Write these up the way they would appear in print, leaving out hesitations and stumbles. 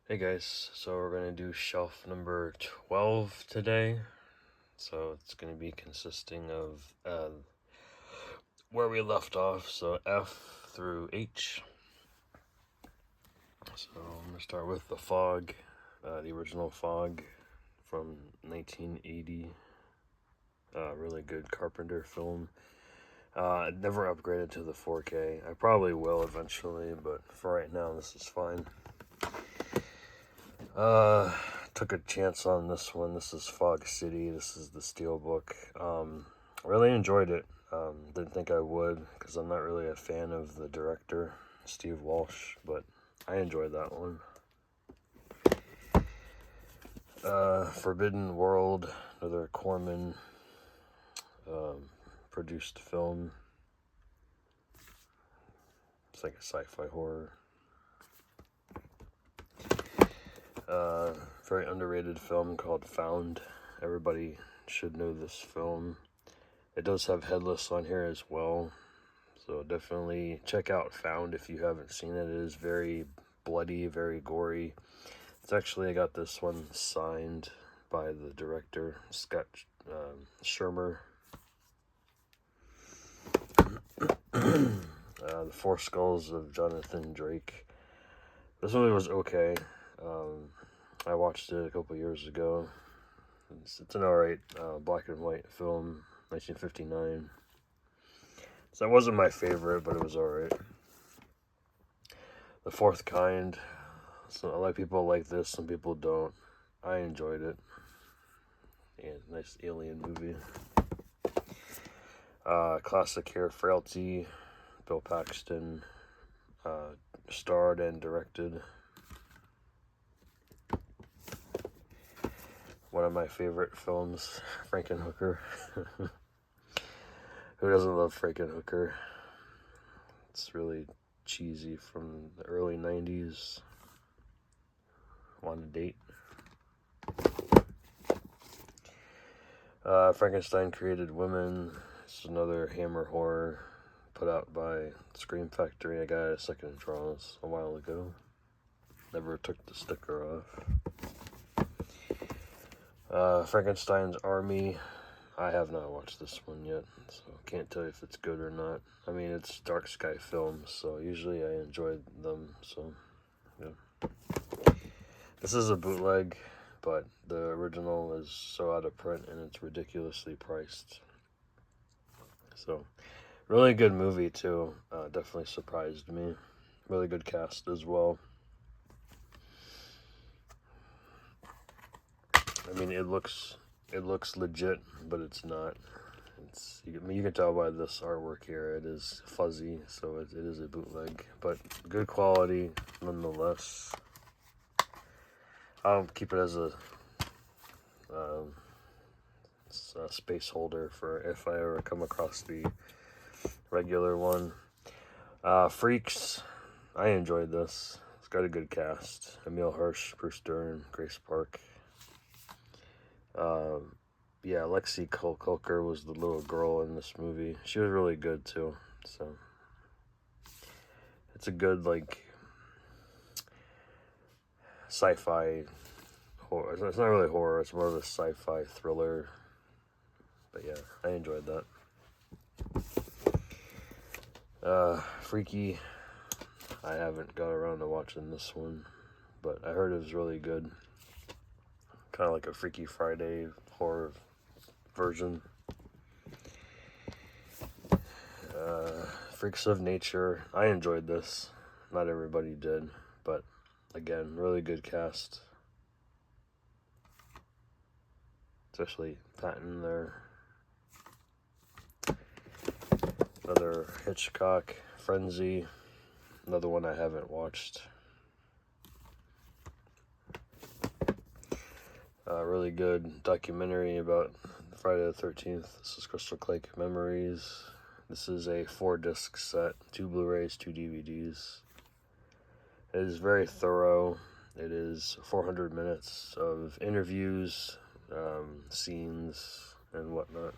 Hey guys, so we're going to do shelf number 12 today. So it's going to be consisting of where we left off, so F through H. So I'm going to start with The Fog, the original Fog from 1980. Really good Carpenter film. Never upgraded to the 4K. I probably will eventually, but for right now, this is fine. Took a chance on this one. This is Fog City. This is the Steelbook. Really enjoyed it. Didn't think I would because I'm not really a fan of the director, Steve Walsh, but I enjoyed that one. Forbidden World, another Corman produced film. It's like a sci-fi horror. Very underrated film called Found. Everybody should know this film. It does have Headless on here as well, so definitely check out Found if you haven't seen it. It is very bloody, very gory. It's actually, I got this one signed by the director, Scott Shermer. The Four Skulls of Jonathan Drake. This movie was okay. I watched it a couple years ago. It's an alright black and white film, 1959. So it wasn't my favorite, but it was alright. The Fourth Kind. So a lot of people like this, some people don't. I enjoyed it. Yeah, nice alien movie. Classic here, Frailty. Bill Paxton starred and directed. One of my favorite films, Frankenhooker. Who doesn't love Frankenhooker? It's really cheesy from the early 90s. Want a date? Frankenstein Created Women. This is another Hammer horror put out by Scream Factory. I got it at Second Draws a while ago. Never took the sticker off. Frankenstein's Army. I have not watched this one yet, so can't tell you if it's good or not. I mean, it's Dark Sky Films, so usually I enjoy them, so yeah. This is a bootleg, but the original is so out of print and it's ridiculously priced. So, really good movie too. Definitely surprised me. Really good cast as well. I mean, it looks legit, but it's not. You can tell by this artwork here. It is fuzzy, so it is a bootleg, but good quality nonetheless. I'll keep it as a space holder for if I ever come across the regular one. Freaks. I enjoyed this. It's got a good cast. Emile Hirsch, Bruce Dern, Grace Park. Yeah, Lexi Kolker was the little girl in this movie. She was really good too. So it's a good like sci-fi horror. It's not really horror. It's more of a sci-fi thriller. But yeah, I enjoyed that. Freaky. I haven't got around to watching this one, but I heard it was really good. Kind of like a Freaky Friday horror version. Freaks of Nature. I enjoyed this. Not everybody did, but again, really good cast. Especially Patton there. Another Hitchcock, Frenzy. Another one I haven't watched. Really good documentary about Friday the 13th. This is Crystal Lake Memories. This is a 4-disc set, 2 Blu-rays, 2 DVDs. It is very thorough. It is 400 minutes of interviews, scenes, and whatnot.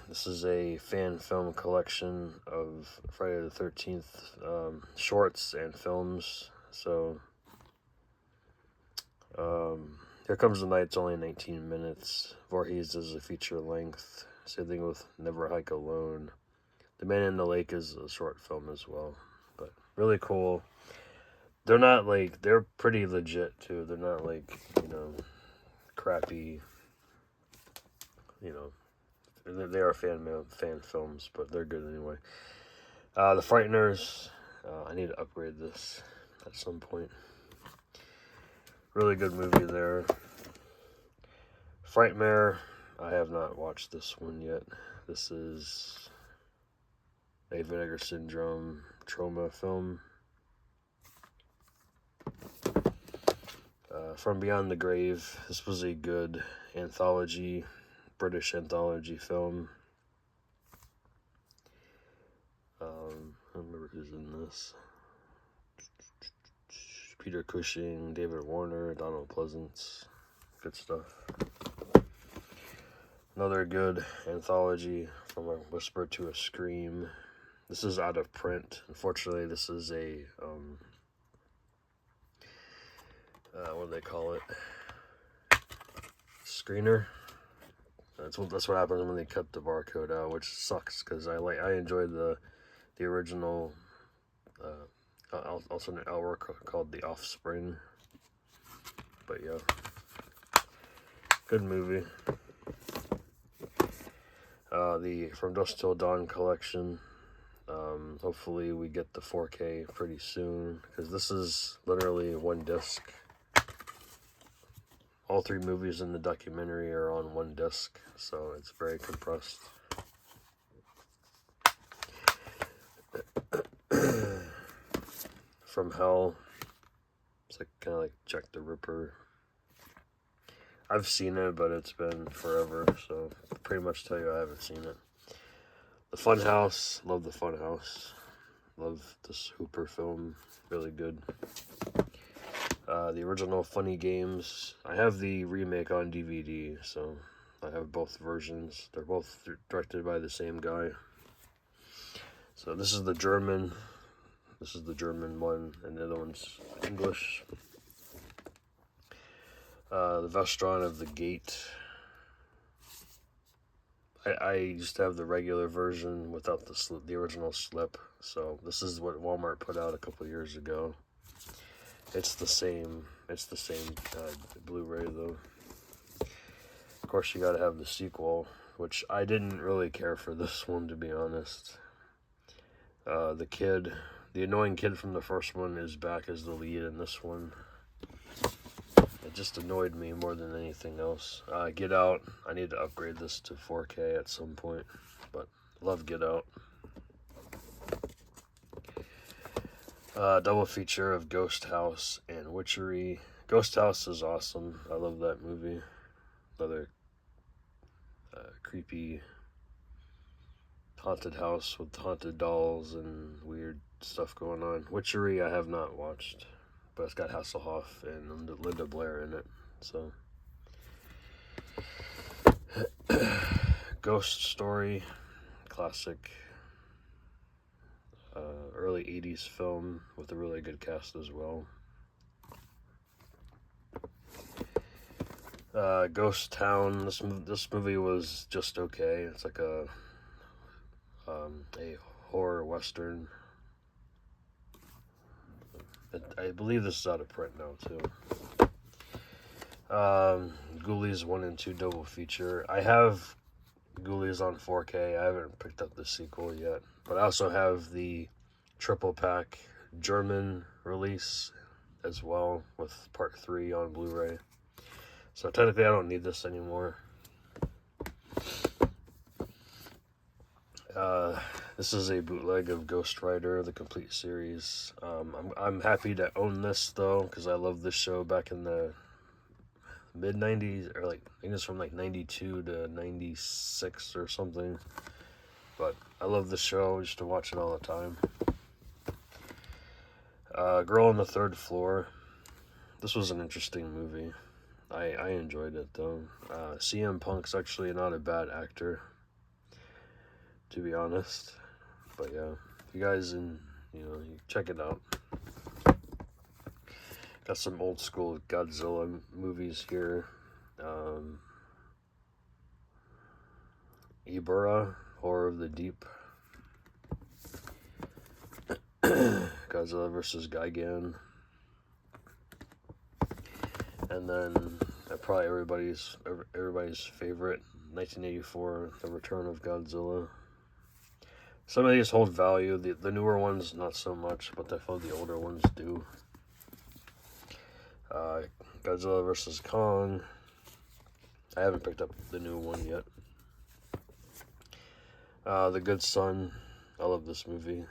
This is a fan film collection of Friday the 13th shorts and films. So, Here Comes the Night's only 19 minutes. Voorhees is a feature length. Same thing with Never Hike Alone. The Man in the Lake is a short film as well. But really cool. They're not like, they're pretty legit too. They're not like, crappy, they are fan films, but they're good anyway. The Frighteners, I need to upgrade this at some point. Really good movie there. Frightmare, I have not watched this one yet. This is a Vinegar Syndrome trauma film. From Beyond the Grave, this was a good British anthology film. I don't remember who's in this. Peter Cushing, David Warner, Donald Pleasance. Good stuff. Another good anthology, From a Whisper to a Scream. This is out of print. Unfortunately, this is a, what do they call it? Screener. That's what happens when they cut the barcode out, which sucks because I enjoyed the original alternate artwork called The Offspring. But yeah, good movie. The From Dusk Till Dawn collection. Hopefully we get the 4K pretty soon because this is literally one disc. All 3 movies in the documentary are on one disc, so it's very compressed. From Hell, it's like kind of like Jack the Ripper. I've seen it, but it's been forever, so I'll pretty much tell you I haven't seen it. The Funhouse, love the Funhouse. Love this Hooper film, really good. The original Funny Games. I have the remake on DVD, so I have both versions. They're both directed by the same guy. So this is the German one, and the other one's English. The Vestron of the Gate. I used to have the regular version without the original slip. So this is what Walmart put out a couple years ago. It's the same Blu-ray though. Of course, you gotta have the sequel, which I didn't really care for this one, to be honest. The annoying kid from the first one is back as the lead in this one. It just annoyed me more than anything else. Get Out, I need to upgrade this to 4K at some point, but love Get Out. Double feature of Ghost House and Witchery. Ghost House is awesome. I love that movie. Another creepy haunted house with haunted dolls and weird stuff going on. Witchery I have not watched, but it's got Hasselhoff and Linda Blair in it. So, Ghost Story, classic early 80s film with a really good cast as well. Ghost Town, this movie was just okay. It's like a horror western. I believe this is out of print now too. Ghoulies 1 and 2 double feature. I have Ghoulies on 4K. I haven't picked up the sequel yet, but I also have the triple pack German release as well with part 3 on Blu-ray. So technically I don't need this anymore. This is a bootleg of Ghost Rider, the complete series. I'm happy to own this though, because I love this show back in the mid-90s, or I think it's from 92 to 96 or something. But I love the show, I used to watch it all the time. Girl on the Third Floor. This was an interesting movie. I enjoyed it though. CM Punk's actually not a bad actor, to be honest. But yeah, if you guys you check it out. Got some old school Godzilla movies here. Ibura, Horror of the Deep. Godzilla vs. Gigan. And then probably everybody's favorite, 1984, The Return of Godzilla. Some of these hold value. The newer ones, not so much, but I feel the older ones do. Godzilla vs. Kong. I haven't picked up the new one yet. The Good Son. I love this movie.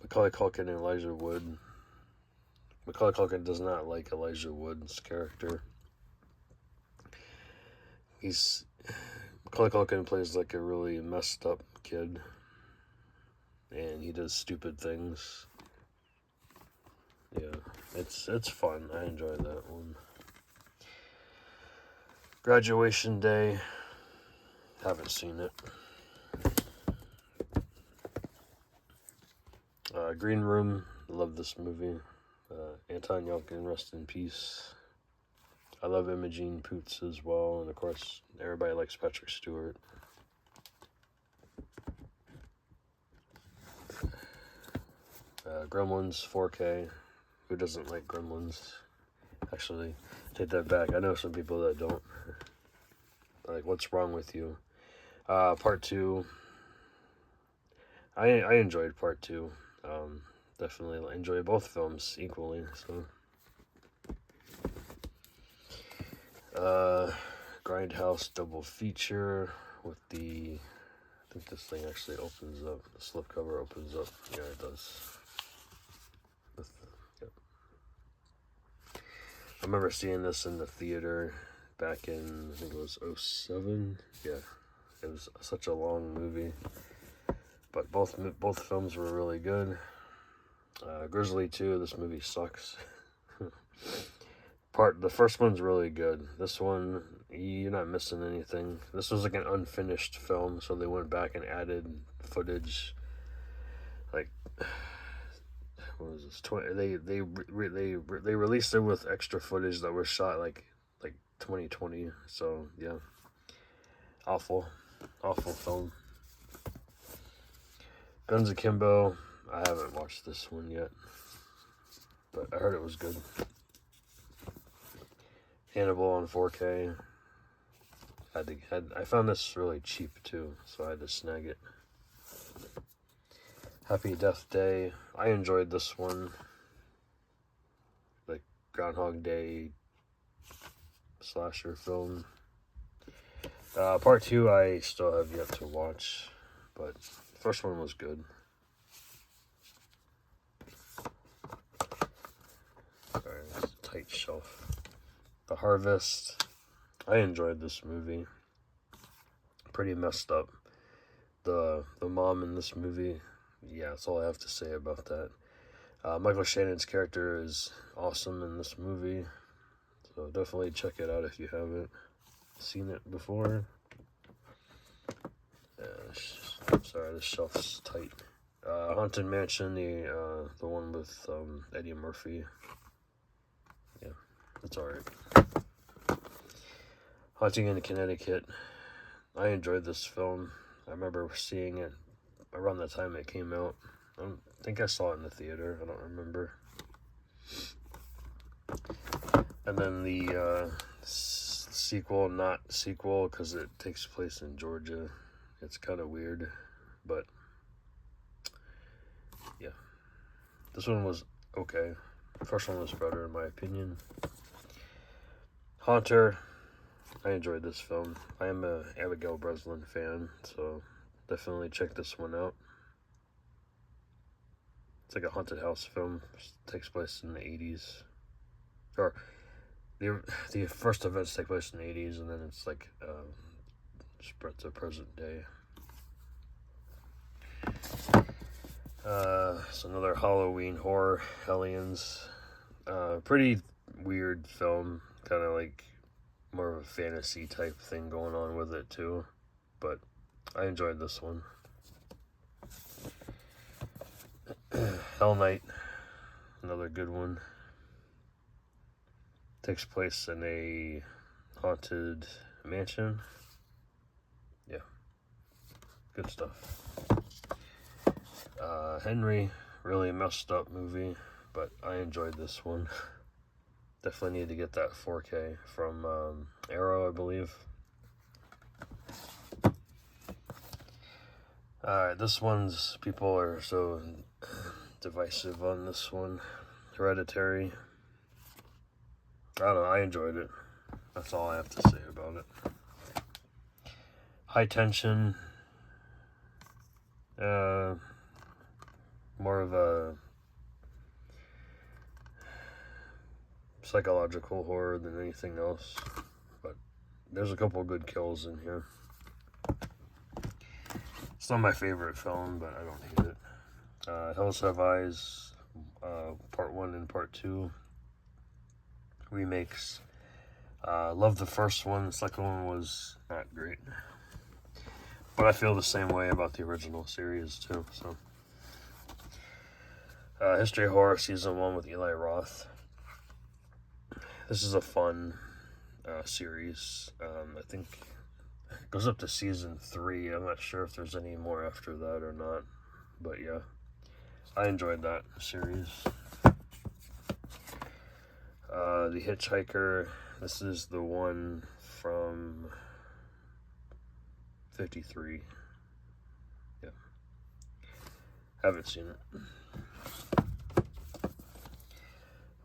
Macaulay Culkin and Elijah Wood. Macaulay Culkin does not like Elijah Wood's character. Macaulay Culkin plays like a really messed up kid, and he does stupid things. Yeah, it's fun. I enjoy that one. Graduation Day. Haven't seen it. Green Room. Love this movie. Anton Yelchin, rest in peace. I love Imogene Poots as well, and of course, everybody likes Patrick Stewart. Gremlins 4K. Who doesn't like Gremlins? Actually, take that back. I know some people that don't. Like, what's wrong with you? Part 2. I enjoyed Part 2. Definitely enjoy both films equally. So, Grindhouse double feature with I think this thing actually opens up. The slipcover opens up. Yeah, it does. Yep. I remember seeing this in the theater back in, I think it was 2007. Yeah, it was such a long movie. But both films were really good. Grizzly 2, this movie sucks. The first one's really good. This one, you're not missing anything. This was like an unfinished film, so they went back and added footage. Like, what was this? They released it with extra footage that was shot like 2020. So yeah, awful film. Guns Akimbo. I haven't watched this one yet, but I heard it was good. Hannibal on 4K. I found this really cheap too, so I had to snag it. Happy Death Day. I enjoyed this one. Like Groundhog Day slasher film. Part 2 I still have yet to watch, but the first one was good. Sorry, it's a tight shelf. The Harvest. I enjoyed this movie. Pretty messed up. The mom in this movie, yeah, that's all I have to say about that. Michael Shannon's character is awesome in this movie, so definitely check it out if you haven't seen it before. Sorry, this shelf's tight. Haunted Mansion, the one with Eddie Murphy. Yeah, it's alright. Haunting in Connecticut. I enjoyed this film. I remember seeing it around the time it came out. I don't think I saw it in the theater. I don't remember. And then the sequel, not sequel, because it takes place in Georgia. It's kind of weird, but yeah. This one was okay. The first one was better in my opinion. Haunter. I enjoyed this film. I am a Abigail Breslin fan, so definitely check this one out. It's like a haunted house film. It takes place in the 80s. Or the first events take place in the 80s, and then it's like spread to present day. So another Halloween horror, Hellions. Pretty weird film. kind of like more of a fantasy type thing going on with it too. But I enjoyed this one. Hell Night, another good one. Takes place in a haunted mansion. Yeah, good stuff. Henry, really messed up movie, but I enjoyed this one. Definitely need to get that 4K from Arrow, I believe. Alright, this one's, people are so divisive on this one. Hereditary. I don't know, I enjoyed it. That's all I have to say about it. High Tension. More of a psychological horror than anything else. But there's a couple good kills in here. It's not my favorite film, but I don't hate it. Hills Have Eyes, Part 1 and Part 2. Remakes. Love the first one. The second one was not great. But I feel the same way about the original series, too. So, History of Horror Season 1 with Eli Roth. This is a fun series. I think it goes up to Season 3. I'm not sure if there's any more after that or not. But yeah, I enjoyed that series. The Hitchhiker. This is the one from 53. Yeah. Haven't seen it.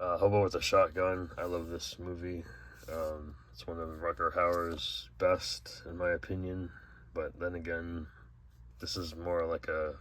Hobo with a Shotgun. I love this movie. It's one of Rutger Hauer's best, in my opinion. But then again, this is more like a...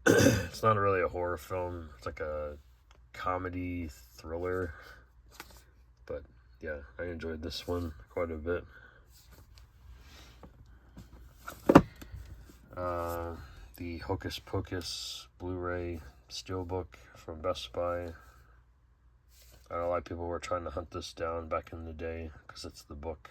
it's not really a horror film. It's like a comedy thriller. But yeah, I enjoyed this one quite a bit. The Hocus Pocus Blu-ray Steelbook from Best Buy. I know a lot of people were trying to hunt this down back in the day because it's the book.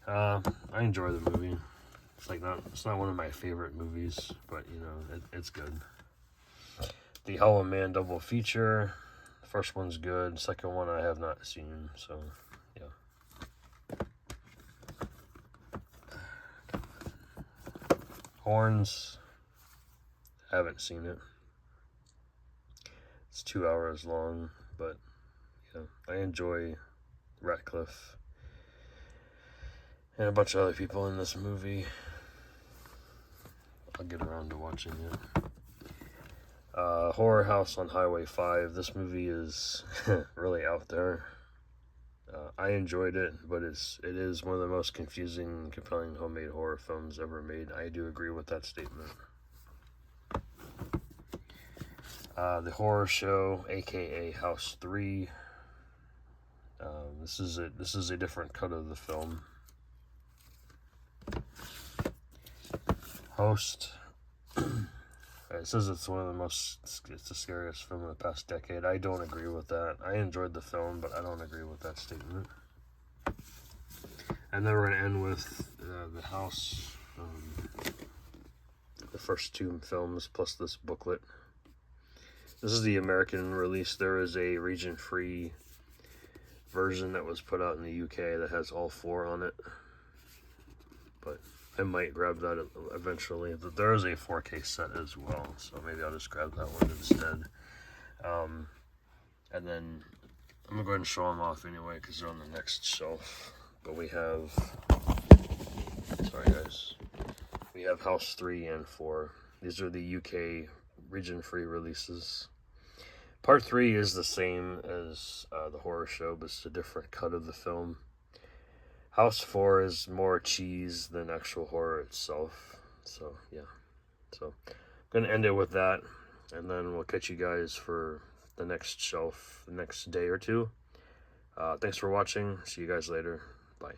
Yeah. I enjoy the movie. It's not one of my favorite movies, but you know, it's good. The Hollow Man double feature. The first one's good. Second one I have not seen, so yeah. Horns. Haven't seen it. It's 2 hours long, but yeah, I enjoy Ratcliffe and a bunch of other people in this movie. I'll get around to watching it. Horror House on Highway 5. This movie is really out there. I enjoyed it, but it is one of the most confusing, compelling homemade horror films ever made. I do agree with that statement. The Horror Show, aka House 3. This is a different cut of the film. Host. It says it's the scariest film of the past decade. I don't agree with that. I enjoyed the film, but I don't agree with that statement. And then we're going to end with The House. The first two films, plus this booklet. This is the American release. There is a region-free version that was put out in the UK that has all four on it. But I might grab that eventually. But there is a 4K set as well, so maybe I'll just grab that one instead. And then I'm going to go ahead and show them off anyway because they're on the next shelf. But we have... Sorry, guys. We have House 3 and 4. These are the UK region-free releases. Part 3 is the same as the Horror Show, but it's a different cut of the film. House 4 is more cheese than actual horror itself. So, yeah. So, I'm going to end it with that, and then we'll catch you guys for the next shelf the next day or two. Thanks for watching. See you guys later. Bye.